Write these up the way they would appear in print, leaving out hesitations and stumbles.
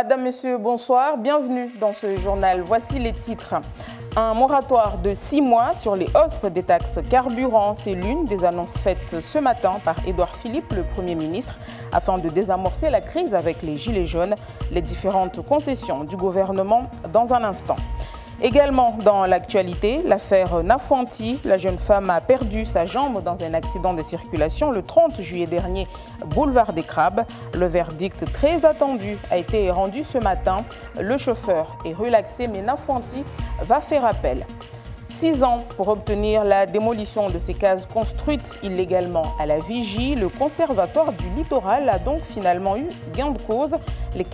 Madame, Monsieur, bonsoir. Bienvenue dans ce journal. Voici les titres. Un moratoire de 6 mois sur les hausses des taxes carburant. C'est l'une des annonces faites ce matin par Édouard Philippe, le Premier ministre, afin de désamorcer la crise avec les Gilets jaunes. Les différentes concessions du gouvernement dans un instant. Également dans l'actualité, l'affaire Nafuanti. La jeune femme a perdu sa jambe dans un accident de circulation le 30 juillet dernier, boulevard des Crabes. Le verdict très attendu a été rendu ce matin. Le chauffeur est relaxé, mais Nafuanti va faire appel. 6 ans pour obtenir la démolition de ces cases construites illégalement à la Vigie. Le conservatoire du littoral a donc finalement eu gain de cause. Les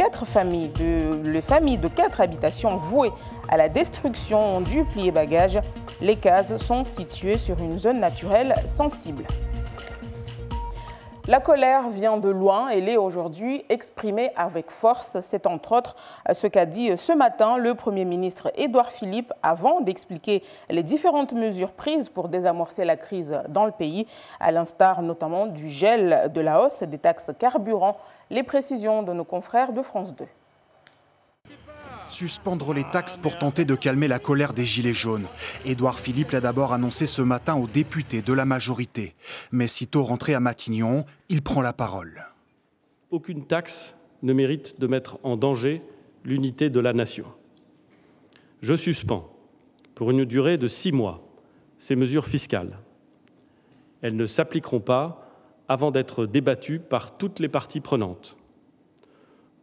familles de 4 habitations vouées à la destruction ont dû plier bagages. Les cases sont situées sur une zone naturelle sensible. La colère vient de loin, elle est aujourd'hui exprimée avec force. C'est entre autres ce qu'a dit ce matin le Premier ministre Édouard Philippe avant d'expliquer les différentes mesures prises pour désamorcer la crise dans le pays, à l'instar notamment du gel de la hausse des taxes carburant. Les précisions de nos confrères de France 2. Suspendre les taxes pour tenter de calmer la colère des Gilets jaunes. Édouard Philippe l'a d'abord annoncé ce matin aux députés de la majorité. Mais sitôt rentré à Matignon, il prend la parole. Aucune taxe ne mérite de mettre en danger l'unité de la nation. Je suspends, pour une durée de 6 mois, ces mesures fiscales. Elles ne s'appliqueront pas avant d'être débattues par toutes les parties prenantes.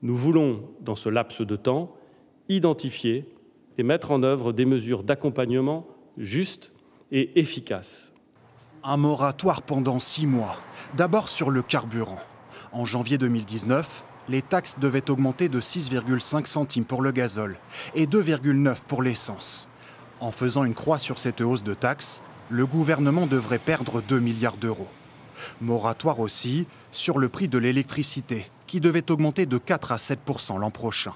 Nous voulons, dans ce laps de temps, identifier et mettre en œuvre des mesures d'accompagnement justes et efficaces. Un moratoire pendant 6 mois, d'abord sur le carburant. En janvier 2019, les taxes devaient augmenter de 6,5 centimes pour le gazole et 2,9 pour l'essence. En faisant une croix sur cette hausse de taxes, le gouvernement devrait perdre 2 milliards d'euros. Moratoire aussi sur le prix de l'électricité, qui devait augmenter de 4 à 7% l'an prochain.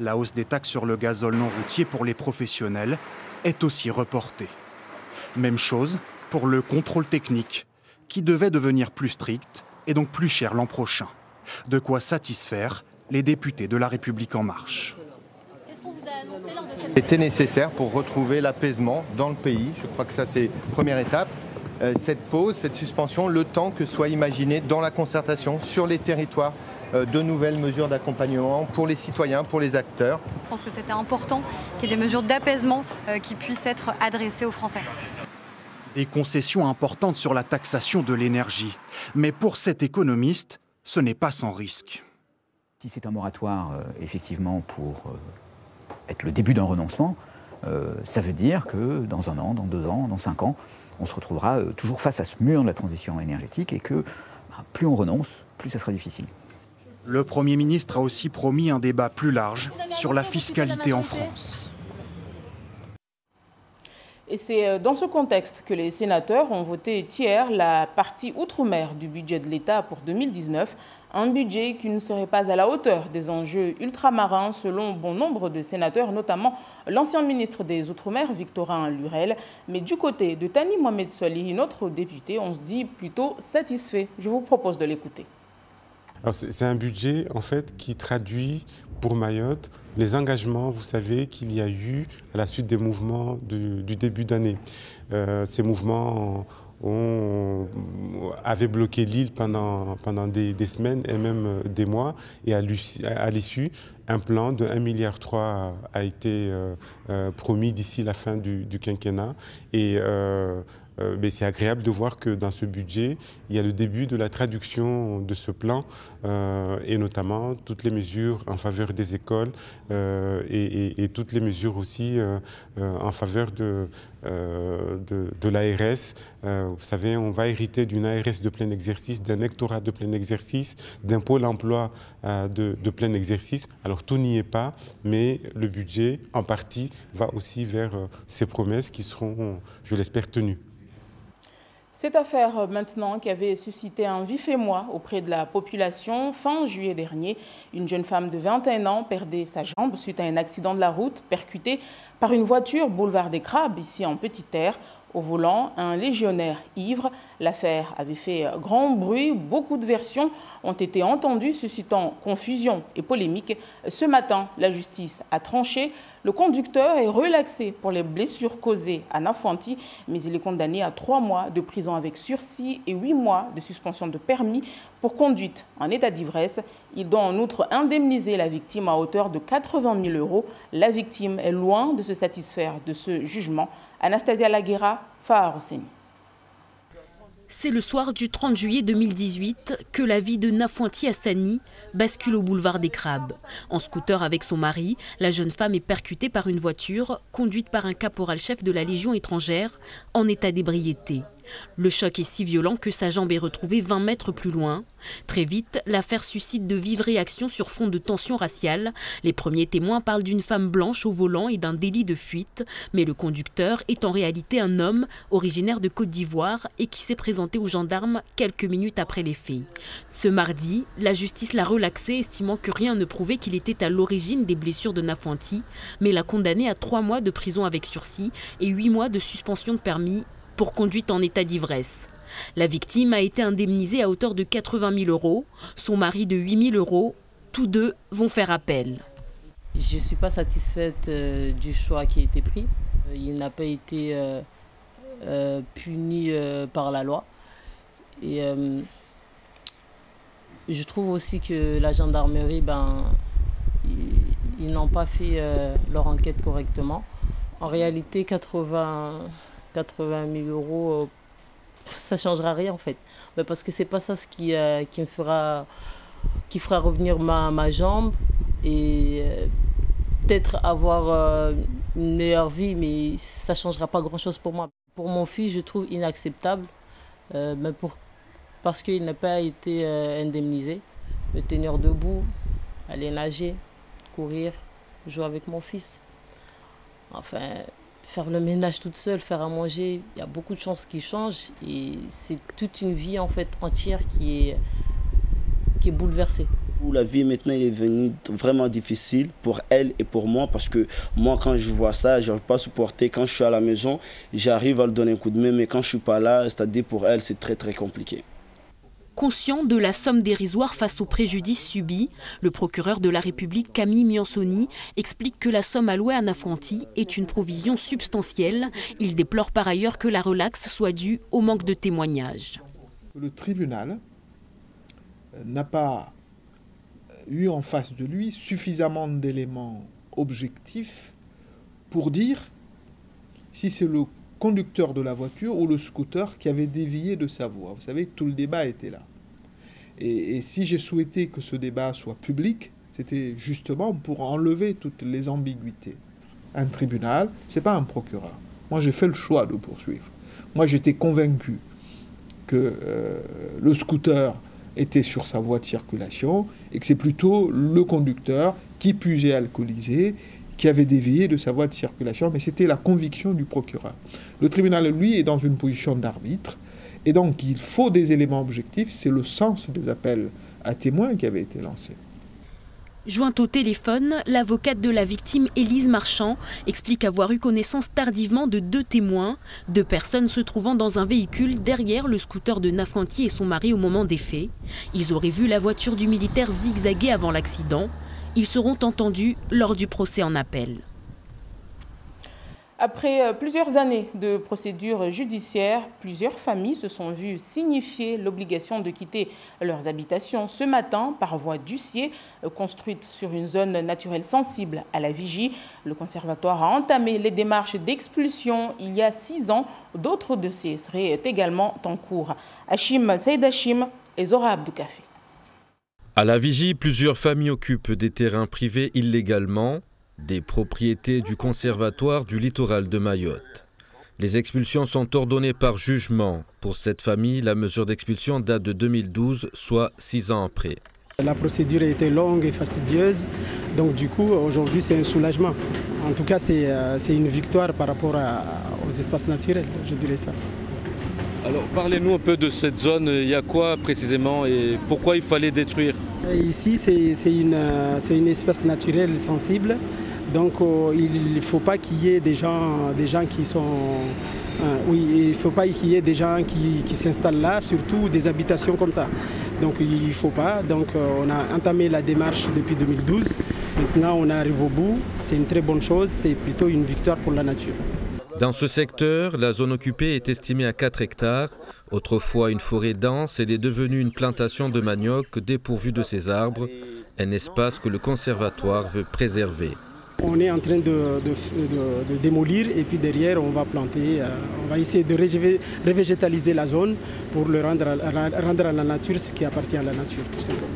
La hausse des taxes sur le gazole non routier pour les professionnels est aussi reportée. Même chose pour le contrôle technique, qui devait devenir plus strict et donc plus cher l'an prochain. De quoi satisfaire les députés de La République En Marche. Qu'est-ce qu'on vous a annoncé lors de cette... C'était nécessaire pour retrouver l'apaisement dans le pays. Je crois que ça, c'est première étape. Cette pause, cette suspension, le temps que soit imaginé dans la concertation sur les territoires de nouvelles mesures d'accompagnement pour les citoyens, pour les acteurs. Je pense que c'était important qu'il y ait des mesures d'apaisement qui puissent être adressées aux Français. Des concessions importantes sur la taxation de l'énergie. Mais pour cet économiste, ce n'est pas sans risque. Si c'est un moratoire, effectivement, pour être le début d'un renoncement, ça veut dire que dans 1 an, dans 2 ans, dans 5 ans, on se retrouvera toujours face à ce mur de la transition énergétique et que plus on renonce, plus ça sera difficile. Le Premier ministre a aussi promis un débat plus large sur la fiscalité en France. Et c'est dans ce contexte que les sénateurs ont voté hier la partie outre-mer du budget de l'État pour 2019, un budget qui ne serait pas à la hauteur des enjeux ultramarins selon bon nombre de sénateurs, notamment l'ancien ministre des Outre-mer, Victorin Lurel. Mais du côté de Thani Mohamed Solih, notre député, on se dit plutôt satisfait. Je vous propose de l'écouter. C'est un budget en fait qui traduit pour Mayotte les engagements, vous savez, qu'il y a eu à la suite des mouvements du début d'année. Ces mouvements avaient bloqué l'île pendant des semaines et même des mois. Et à l'issue, un plan de 1,3 milliard a été promis d'ici la fin du quinquennat. Et mais c'est agréable de voir que dans ce budget, il y a le début de la traduction de ce plan et notamment toutes les mesures en faveur des écoles et toutes les mesures aussi en faveur de l'ARS. Vous savez, on va hériter d'une ARS de plein exercice, d'un rectorat de plein exercice, d'un pôle emploi de plein exercice. Alors tout n'y est pas, mais le budget, en partie, va aussi vers ces promesses qui seront, je l'espère, tenues. Cette affaire maintenant qui avait suscité un vif émoi auprès de la population fin juillet dernier. Une jeune femme de 21 ans perdait sa jambe suite à un accident de la route percuté par une voiture boulevard des Crabes, ici en Petite-Terre. Au volant, un légionnaire ivre. L'affaire avait fait grand bruit. Beaucoup de versions ont été entendues, suscitant confusion et polémique. Ce matin, la justice a tranché. Le conducteur est relaxé pour les blessures causées à Nafuanti, mais il est condamné à 3 mois de prison avec sursis et 8 mois de suspension de permis pour conduite en état d'ivresse. Il doit en outre indemniser la victime à hauteur de 80 000 €. La victime est loin de se satisfaire de ce jugement. Anastasia Laguera, Fahar Hosseini. C'est le soir du 30 juillet 2018 que la vie de Nafuanti Hassani bascule au boulevard des Crabes. En scooter avec son mari, la jeune femme est percutée par une voiture conduite par un caporal-chef de la Légion étrangère en état d'ébriété. Le choc est si violent que sa jambe est retrouvée 20 mètres plus loin. Très vite, l'affaire suscite de vives réactions sur fond de tensions raciales. Les premiers témoins parlent d'une femme blanche au volant et d'un délit de fuite. Mais le conducteur est en réalité un homme originaire de Côte d'Ivoire et qui s'est présenté aux gendarmes quelques minutes après les faits. Ce mardi, la justice l'a relaxé, estimant que rien ne prouvait qu'il était à l'origine des blessures de Nafuanti, mais l'a condamné à 3 mois de prison avec sursis et 8 mois de suspension de permis pour conduite en état d'ivresse. La victime a été indemnisée à hauteur de 80 000 €, son mari de 8 000 €. Tous deux vont faire appel. Je ne suis pas satisfaite du choix qui a été pris. Il n'a pas été puni par la loi. Et je trouve aussi que la gendarmerie, ils n'ont pas fait leur enquête correctement. En réalité, 80 000 €, ça ne changera rien en fait. Mais parce que ce n'est pas ça ce qui fera revenir ma jambe et peut-être avoir une meilleure vie, mais ça ne changera pas grand-chose pour moi. Pour mon fils, je trouve inacceptable, parce qu'il n'a pas été indemnisé. Me tenir debout, aller nager, courir, jouer avec mon fils. Enfin, faire le ménage toute seule, faire à manger, il y a beaucoup de choses qui changent et c'est toute une vie en fait entière qui est bouleversée. La vie maintenant est devenue vraiment difficile pour elle et pour moi parce que moi quand je vois ça, je n'arrive pas à supporter. Quand je suis à la maison, j'arrive à lui donner un coup de main, mais quand je ne suis pas là, c'est-à-dire pour elle, c'est très très compliqué. Conscient de la somme dérisoire face au préjudice subi, le procureur de la République Camille Miansoni explique que la somme allouée à Nafuanti est une provision substantielle. Il déplore par ailleurs que la relaxe soit due au manque de témoignages. Le tribunal n'a pas eu en face de lui suffisamment d'éléments objectifs pour dire si c'est le conducteur de la voiture ou le scooter qui avait dévié de sa voie. Vous savez, tout le débat était là. Et si j'ai souhaité que ce débat soit public, c'était justement pour enlever toutes les ambiguïtés. Un tribunal, ce n'est pas un procureur. Moi, j'ai fait le choix de poursuivre. Moi, j'étais convaincu que le scooter était sur sa voie de circulation et que c'est plutôt le conducteur qui puisait alcoolisé, qui avait dévié de sa voie de circulation, mais c'était la conviction du procureur. Le tribunal, lui, est dans une position d'arbitre, et donc il faut des éléments objectifs, c'est le sens des appels à témoins qui avaient été lancés. Jointe au téléphone, l'avocate de la victime, Élise Marchand, explique avoir eu connaissance tardivement de 2 témoins, 2 personnes se trouvant dans un véhicule derrière le scooter de Nafuanti et son mari au moment des faits. Ils auraient vu la voiture du militaire zigzaguer avant l'accident. Ils seront entendus lors du procès en appel. Après plusieurs années de procédures judiciaires, plusieurs familles se sont vues signifier l'obligation de quitter leurs habitations ce matin par voie d'huissier, construite sur une zone naturelle sensible à la vigie. Le conservatoire a entamé les démarches d'expulsion il y a 6 ans. D'autres dossiers seraient également en cours. Hachim Saïd Hachim et Zora Abdoukafé. À la vigie, plusieurs familles occupent des terrains privés illégalement, des propriétés du conservatoire du littoral de Mayotte. Les expulsions sont ordonnées par jugement. Pour cette famille, la mesure d'expulsion date de 2012, soit 6 ans après. La procédure a été longue et fastidieuse, donc du coup aujourd'hui c'est un soulagement. En tout cas c'est une victoire par rapport aux espaces naturels, je dirais ça. Alors parlez-nous un peu de cette zone, il y a quoi précisément et pourquoi il fallait détruire? Ici c'est une espace naturel sensible, donc il ne faut pas qu'il y ait des gens Oui, il ne faut pas qu'il y ait des gens qui s'installent là, surtout des habitations comme ça. Donc il ne faut pas. Donc on a entamé la démarche depuis 2012. Maintenant on arrive au bout. C'est une très bonne chose. C'est plutôt une victoire pour la nature. Dans ce secteur, la zone occupée est estimée à 4 hectares. Autrefois une forêt dense, elle est devenue une plantation de manioc dépourvue de ses arbres. Un espace que le conservatoire veut préserver. On est en train de démolir et puis derrière on va planter, on va essayer de revégétaliser la zone pour le rendre à la nature ce qui appartient à la nature tout simplement.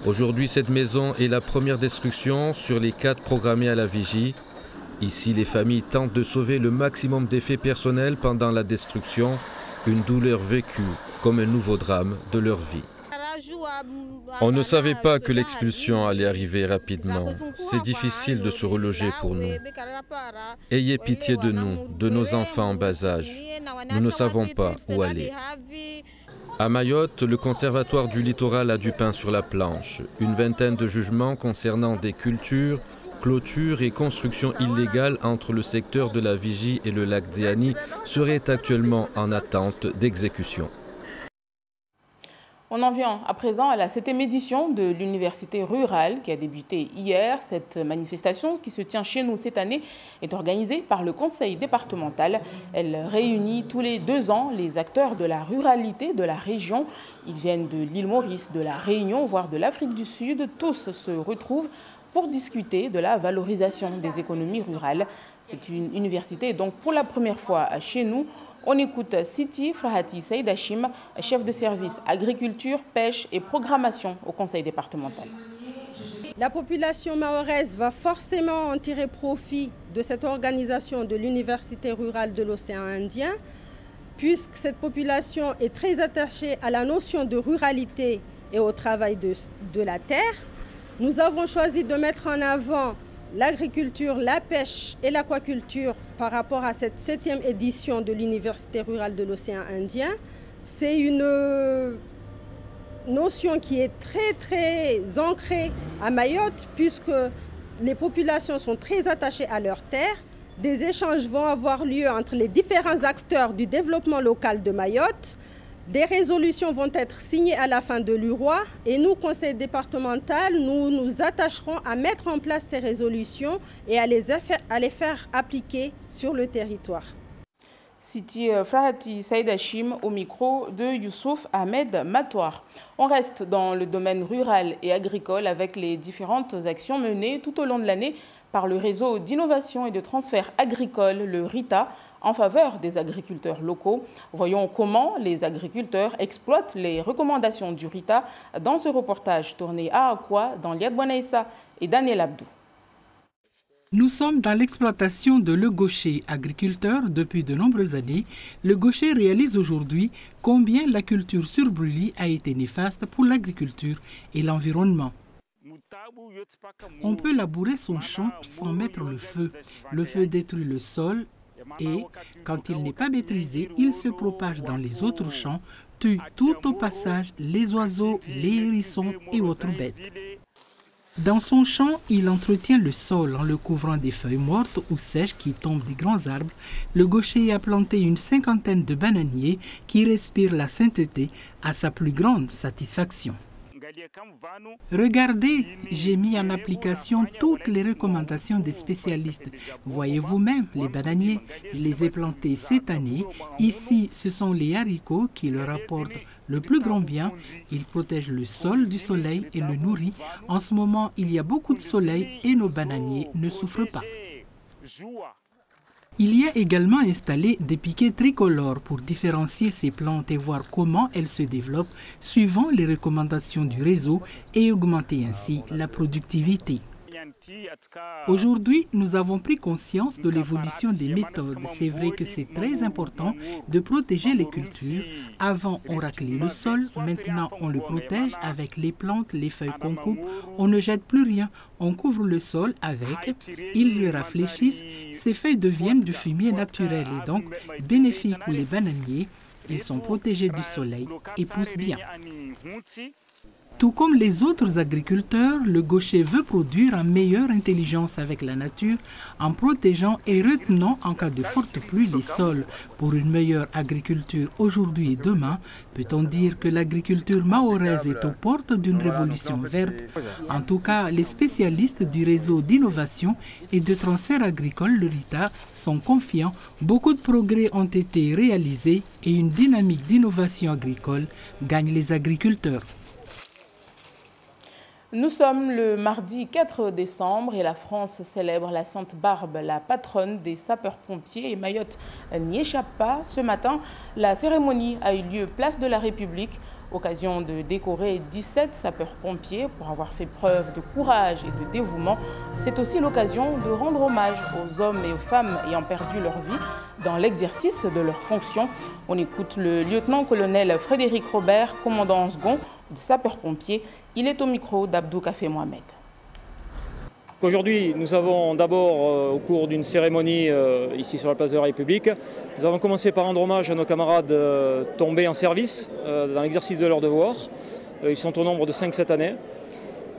Aujourd'hui cette maison est la première destruction sur les 4 programmées à la vigie. Ici les familles tentent de sauver le maximum d'effets personnels pendant la destruction, une douleur vécue comme un nouveau drame de leur vie. On ne savait pas que l'expulsion allait arriver rapidement. C'est difficile de se reloger pour nous. Ayez pitié de nous, de nos enfants en bas âge. Nous ne savons pas où aller. À Mayotte, le Conservatoire du littoral a du pain sur la planche. Une vingtaine de jugements concernant des cultures, clôtures et constructions illégales entre le secteur de la Vigie et le lac Diani seraient actuellement en attente d'exécution. On en vient à présent à la 7e édition de l'université rurale qui a débuté hier. Cette manifestation qui se tient chez nous cette année est organisée par le conseil départemental. Elle réunit tous les 2 ans les acteurs de la ruralité de la région. Ils viennent de l'île Maurice, de la Réunion, voire de l'Afrique du Sud. Tous se retrouvent pour discuter de la valorisation des économies rurales. C'est une université donc pour la première fois chez nous. On écoute Siti Frahati Saïd Hachim, chef de service agriculture, pêche et programmation au conseil départemental. La population mahoraise va forcément en tirer profit de cette organisation de l'université rurale de l'océan Indien, puisque cette population est très attachée à la notion de ruralité et au travail de la terre. Nous avons choisi de mettre en avant l'agriculture, la pêche et l'aquaculture par rapport à cette 7e édition de l'université rurale de l'océan Indien. C'est une notion qui est très ancrée à Mayotte puisque les populations sont très attachées à leurs terres. Des échanges vont avoir lieu entre les différents acteurs du développement local de Mayotte. Des résolutions vont être signées à la fin de l'UROA et nous, conseil départemental, nous nous attacherons à mettre en place ces résolutions et à les faire appliquer sur le territoire. Siti Frahati Saïd Hachim au micro de Youssouf Ahmed Matoir. On reste dans le domaine rural et agricole avec les différentes actions menées tout au long de l'année par le réseau d'innovation et de transfert agricole, le RITA, en faveur des agriculteurs locaux. Voyons comment les agriculteurs exploitent les recommandations du RITA dans ce reportage tourné à Akwa, dans Liad Bouanaïssa et Daniel Abdou. Nous sommes dans l'exploitation de Le Gaucher, agriculteur depuis de nombreuses années. Le Gaucher réalise aujourd'hui combien la culture sur brûlis a été néfaste pour l'agriculture et l'environnement. On peut labourer son champ sans mettre le feu. Le feu détruit le sol et, quand il n'est pas maîtrisé, il se propage dans les autres champs, tue tout au passage les oiseaux, les hérissons et autres bêtes. Dans son champ, il entretient le sol en le couvrant des feuilles mortes ou sèches qui tombent des grands arbres. Le Gaucher a planté une 50aine de bananiers qui respirent la sainteté à sa plus grande satisfaction. Regardez, j'ai mis en application toutes les recommandations des spécialistes. Voyez vous-même les bananiers, je les ai plantés cette année. Ici, ce sont les haricots qui leur apportent le plus grand bien. Ils protègent le sol du soleil et le nourrissent. En ce moment, il y a beaucoup de soleil et nos bananiers ne souffrent pas. Il y a également installé des piquets tricolores pour différencier ces plantes et voir comment elles se développent suivant les recommandations du réseau et augmenter ainsi la productivité. Aujourd'hui, nous avons pris conscience de l'évolution des méthodes. C'est vrai que c'est très important de protéger les cultures. Avant, on raclait le sol. Maintenant, on le protège avec les plantes, les feuilles qu'on coupe. On ne jette plus rien. On couvre le sol avec. Ils le rafraîchissent. Ces feuilles deviennent du fumier naturel et donc bénéfiques pour les bananiers. Ils sont protégés du soleil et poussent bien. Tout comme les autres agriculteurs, le gaucher veut produire en meilleure intelligence avec la nature en protégeant et retenant en cas de forte pluie les sols. Pour une meilleure agriculture aujourd'hui et demain, peut-on dire que l'agriculture mahoraise est aux portes d'une révolution verte? En tout cas, les spécialistes du réseau d'innovation et de transfert agricole, le RITA, sont confiants. Beaucoup de progrès ont été réalisés et une dynamique d'innovation agricole gagne les agriculteurs. Nous sommes le mardi 4 décembre et la France célèbre la Sainte Barbe, la patronne des sapeurs-pompiers, et Mayotte n'y échappe pas. Ce matin, la cérémonie a eu lieu place de la République, occasion de décorer 17 sapeurs-pompiers pour avoir fait preuve de courage et de dévouement. C'est aussi l'occasion de rendre hommage aux hommes et aux femmes ayant perdu leur vie dans l'exercice de leurs fonctions. On écoute le lieutenant-colonel Frédéric Robert, commandant en second de sapeurs-pompiers. Il est au micro d'Abdou Kafé Mohamed. Aujourd'hui, nous avons d'abord, au cours d'une cérémonie ici sur la place de la République, nous avons commencé par rendre hommage à nos camarades tombés en service dans l'exercice de leurs devoirs. Ils sont au nombre de 5 cette année.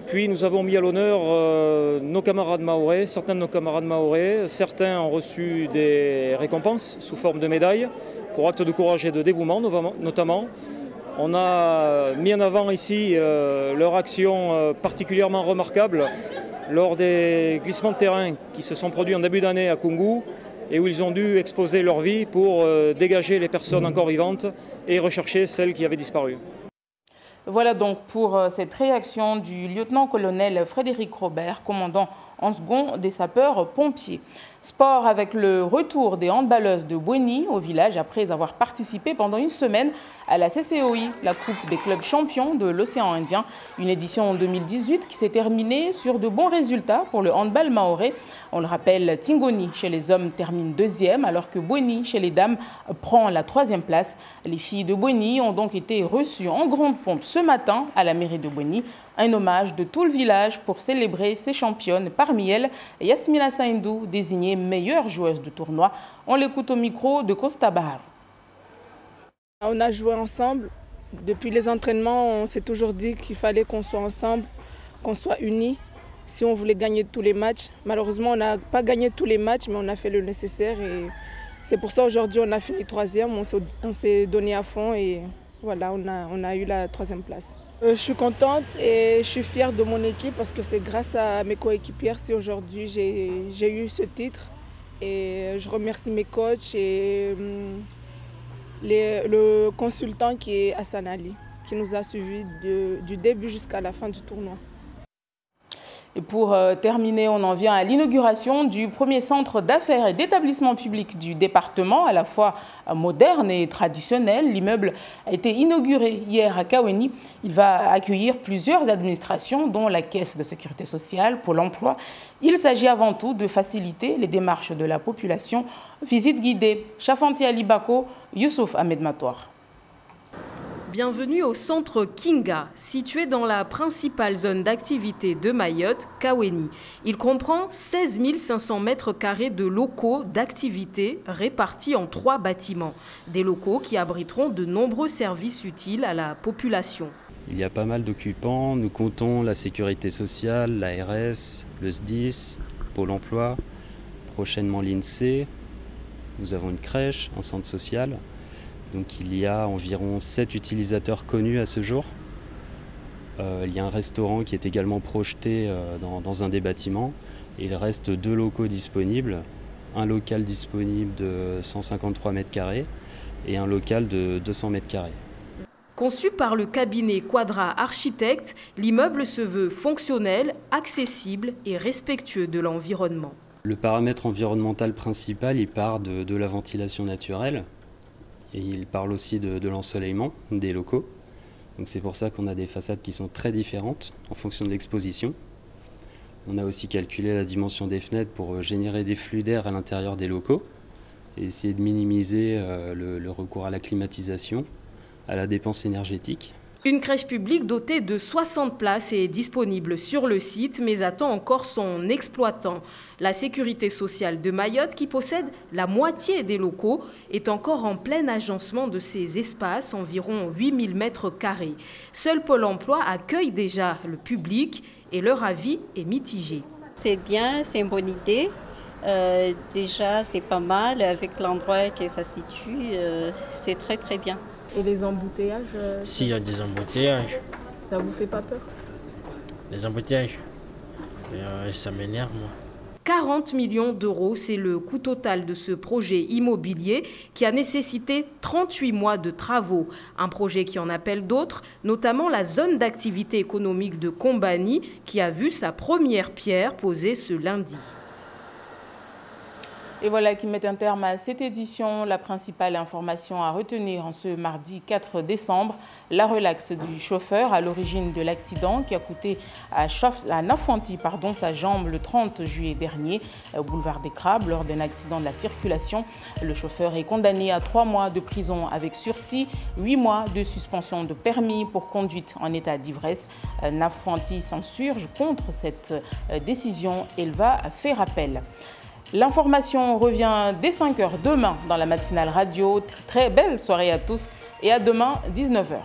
Puis nous avons mis à l'honneur nos camarades mahorais, certains de nos camarades mahorais. Certains ont reçu des récompenses sous forme de médailles pour actes de courage et de dévouement notamment. On a mis en avant ici leur action particulièrement remarquable lors des glissements de terrain qui se sont produits en début d'année à Koungou et où ils ont dû exposer leur vie pour dégager les personnes encore vivantes et rechercher celles qui avaient disparu. Voilà donc pour cette réaction du lieutenant-colonel Frédéric Robert, commandant en second des sapeurs-pompiers. Sport avec le retour des handballeuses de Bouéni au village après avoir participé pendant une semaine à la CCOI, la Coupe des clubs champions de l'océan Indien. Une édition en 2018 qui s'est terminée sur de bons résultats pour le handball mahorais. On le rappelle, Tingoni chez les hommes termine 2e alors que Bouéni chez les dames prend la 3e place. Les filles de Bouéni ont donc été reçues en grande pompe ce matin à la mairie de Bouéni. Un hommage de tout le village pour célébrer ces championnes. Parmi elles, Yasmina Saindou, désignée meilleure joueuse de tournoi. On l'écoute au micro de Costa Bahar. On a joué ensemble. Depuis les entraînements, on s'est toujours dit qu'il fallait qu'on soit ensemble, qu'on soit unis si on voulait gagner tous les matchs. Malheureusement, on n'a pas gagné tous les matchs, mais on a fait le nécessaire. Et c'est pour ça aujourd'hui on a fini 3e. On s'est donné à fond et voilà, on a eu la 3e place. Je suis contente et je suis fière de mon équipe parce que c'est grâce à mes coéquipières si aujourd'hui j'ai eu ce titre. Et je remercie mes coachs et le consultant qui est Hassan Ali, qui nous a suivis du début jusqu'à la fin du tournoi. Et pour terminer, on en vient à l'inauguration du premier centre d'affaires et d'établissement public du département, à la fois moderne et traditionnel. L'immeuble a été inauguré hier à Kaweni. Il va accueillir plusieurs administrations, dont la Caisse de sécurité sociale, Pôle emploi. Il s'agit avant tout de faciliter les démarches de la population. Visite guidée, Chafanti Ali Bako, Youssouf Ahmed Matoir. Bienvenue au centre Kinga, situé dans la principale zone d'activité de Mayotte, Kaweni. Il comprend 16 500 mètres carrés de locaux d'activité répartis en 3 bâtiments. Des locaux qui abriteront de nombreux services utiles à la population. Il y a pas mal d'occupants. Nous comptons la sécurité sociale, l'ARS, le SDIS, Pôle emploi, prochainement l'INSEE. Nous avons une crèche, un centre social. Donc il y a environ 7 utilisateurs connus à ce jour. Il y a un restaurant qui est également projeté dans un des bâtiments. Et il reste 2 locaux disponibles. Un local disponible de 153 mètres carrés et un local de 200 mètres carrés. Conçu par le cabinet Quadra Architectes, l'immeuble se veut fonctionnel, accessible et respectueux de l'environnement. Le paramètre environnemental principal, il part de la ventilation naturelle. Et il parle aussi de l'ensoleillement des locaux. Donc c'est pour ça qu'on a des façades qui sont très différentes en fonction de l'exposition. On a aussi calculé la dimension des fenêtres pour générer des flux d'air à l'intérieur des locaux et essayer de minimiser le recours à la climatisation, à la dépense énergétique. Une crèche publique dotée de 60 places est disponible sur le site, mais attend encore son exploitant. La sécurité sociale de Mayotte, qui possède la moitié des locaux, est encore en plein agencement de ces espaces, environ 8000 mètres carrés. Seul Pôle emploi accueille déjà le public et leur avis est mitigé. C'est bien, c'est une bonne idée. Déjà, c'est pas mal avec l'endroit que ça situe, c'est très très bien. Et les embouteillages S'il y a des embouteillages. Ça vous fait pas peur? Les embouteillages, ça m'énerve, moi. 40 millions d'euros, c'est le coût total de ce projet immobilier qui a nécessité 38 mois de travaux. Un projet qui en appelle d'autres, notamment la zone d'activité économique de Kombani qui a vu sa première pierre posée ce lundi. Et voilà qui met un terme à cette édition. La principale information à retenir en ce mardi 4 décembre, la relaxe du chauffeur à l'origine de l'accident qui a coûté à Nafuanti sa jambe le 30 juillet dernier au boulevard des Crabes lors d'un accident de la circulation. Le chauffeur est condamné à 3 mois de prison avec sursis, 8 mois de suspension de permis pour conduite en état d'ivresse. Nafuanti s'insurge contre cette décision et il va faire appel. L'information revient dès 5h demain dans la matinale radio. Très belle soirée à tous et à demain 19h.